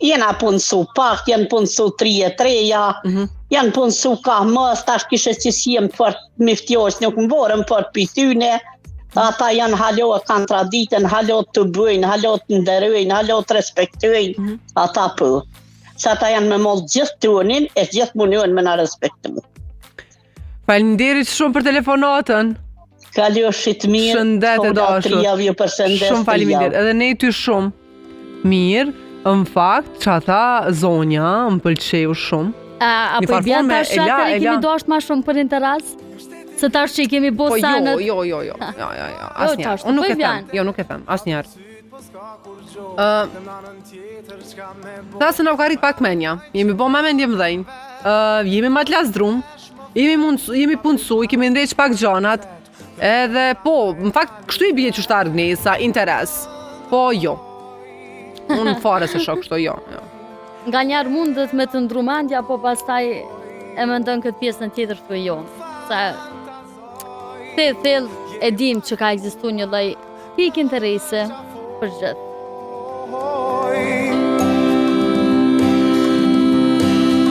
jena punësu pak, janë punësu 3-3-ja, janë punësu ka mës, tash kishe që si jem për miftjosh, nuk më borëm për pityne, ata janë halo e kanë traditën, halo të bëjnë, halo të nderojnë, halo të respektojnë, ata për. Sa ata janë me mollë gjithë tunin, e gjithë munojnë me na respektu. Faleminderit shumë për telefonatën. Kaloshit mirë, Shëndet e dashur. Shumë faleminderit. Edhe ne ty shumë. Mirë, në fakt, që ata zonja më pëlqeu shumë. Apo i bjen tash atëre kemi dosht ma shumë për interes? Se tash që i kemi bo sanët? Po jo, asnjëherë. Unë nuk e them, nuk e them, asnjëherë. Ta se na u ka rrit pak menja, jemi bo ma mendje mëdhenj, jemi ma të lasdrum, jemi punësu, i kemi ndreq pak gjanat, edhe po, në fakt, kështu i bje qështarë gnesa, interes, po jo. Unë fare se shok kështu, jo. Nga njerë mundet me të ndrumandja, po pastaj e më ndonë këtë pjesën tjetër të jo. Sa thell e dim që ka ekzistu një lloj pik interese për gjithë.